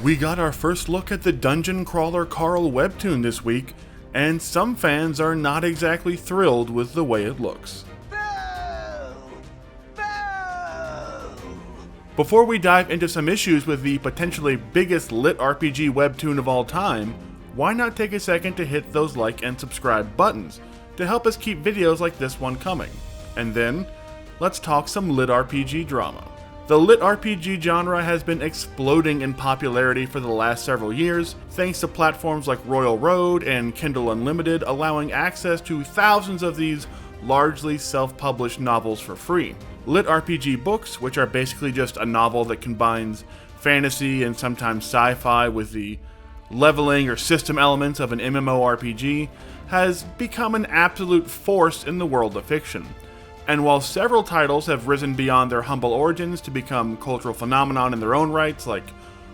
We got our first look at the Dungeon Crawler Carl webtoon this week, and some fans are not exactly thrilled with the way it looks. Before we dive into some issues with the potentially biggest LitRPG webtoon of all time, why not take a second to hit those like and subscribe buttons to help us keep videos like this one coming. And then, let's talk some LitRPG drama. The LitRPG genre has been exploding in popularity for the last several years, thanks to platforms like Royal Road and Kindle Unlimited allowing access to thousands of these largely self-published novels for free. LitRPG books, which are basically just a novel that combines fantasy and sometimes sci-fi with the leveling or system elements of an MMORPG, has become an absolute force in the world of fiction. And while several titles have risen beyond their humble origins to become cultural phenomenon in their own rights, like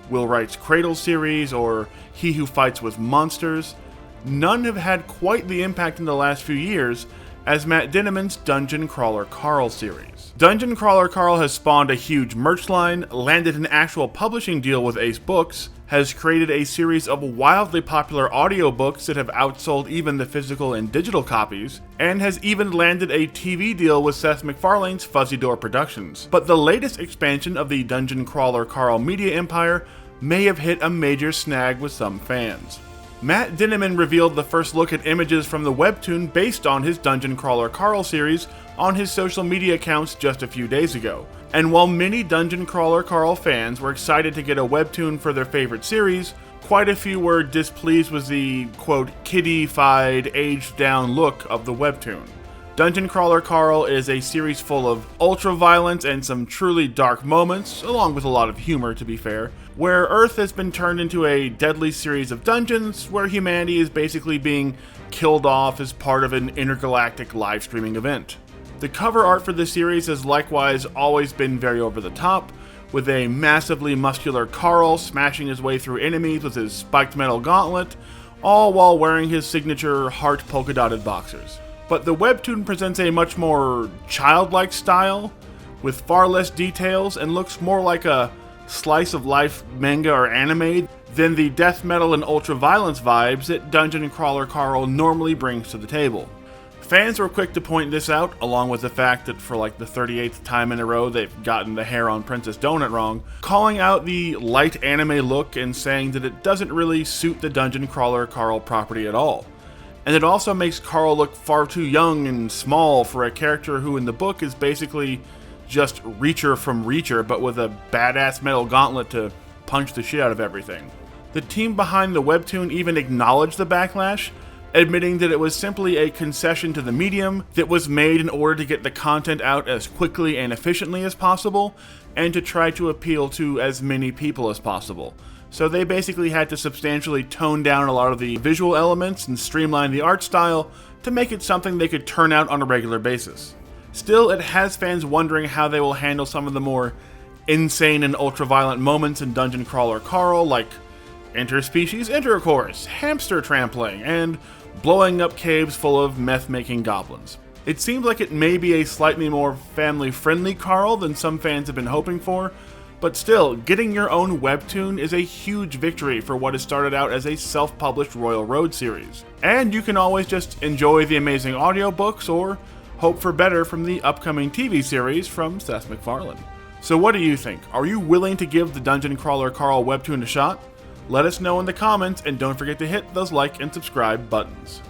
Will Wright's Cradle series or He Who Fights with Monsters, none have had quite the impact in the last few years as Matt Dinniman's Dungeon Crawler Carl series. Dungeon Crawler Carl has spawned a huge merch line, landed an actual publishing deal with Ace Books, has created a series of wildly popular audiobooks that have outsold even the physical and digital copies, and has even landed a TV deal with Seth MacFarlane's Fuzzy Door Productions. But the latest expansion of the Dungeon Crawler Carl media empire may have hit a major snag with some fans. Matt Dinniman revealed the first look at images from the webtoon based on his Dungeon Crawler Carl series on his social media accounts just a few days ago. And while many Dungeon Crawler Carl fans were excited to get a webtoon for their favorite series, quite a few were displeased with the, quote, kiddie-fied, aged-down look of the webtoon. Dungeon Crawler Carl is a series full of ultra-violence and some truly dark moments, along with a lot of humor to be fair, where Earth has been turned into a deadly series of dungeons where humanity is basically being killed off as part of an intergalactic live streaming event. The cover art for the series has likewise always been very over the top, with a massively muscular Carl smashing his way through enemies with his spiked metal gauntlet, all while wearing his signature heart polka-dotted boxers. But the webtoon presents a much more childlike style, with far less details, and looks more like a slice-of-life manga or anime than the death metal and ultra-violence vibes that Dungeon Crawler Carl normally brings to the table. Fans were quick to point this out, along with the fact that for like the 38th time in a row they've gotten the hair on Princess Donut wrong, calling out the light anime look and saying that it doesn't really suit the Dungeon Crawler Carl property at all. And it also makes Carl look far too young and small for a character who in the book is basically just Reacher from Reacher, but with a badass metal gauntlet to punch the shit out of everything. The team behind the webtoon even acknowledged the backlash, admitting that it was simply a concession to the medium that was made in order to get the content out as quickly and efficiently as possible, and to try to appeal to as many people as possible. So they basically had to substantially tone down a lot of the visual elements and streamline the art style to make it something they could turn out on a regular basis. Still, it has fans wondering how they will handle some of the more insane and ultra-violent moments in Dungeon Crawler Carl, like interspecies intercourse, hamster trampling, and blowing up caves full of meth-making goblins. It seems like it may be a slightly more family-friendly Carl than some fans have been hoping for, but still, getting your own webtoon is a huge victory for what has started out as a self-published Royal Road series. And you can always just enjoy the amazing audiobooks or hope for better from the upcoming TV series from Seth MacFarlane. So what do you think? Are you willing to give the Dungeon Crawler Carl webtoon a shot? Let us know in the comments, and don't forget to hit those like and subscribe buttons.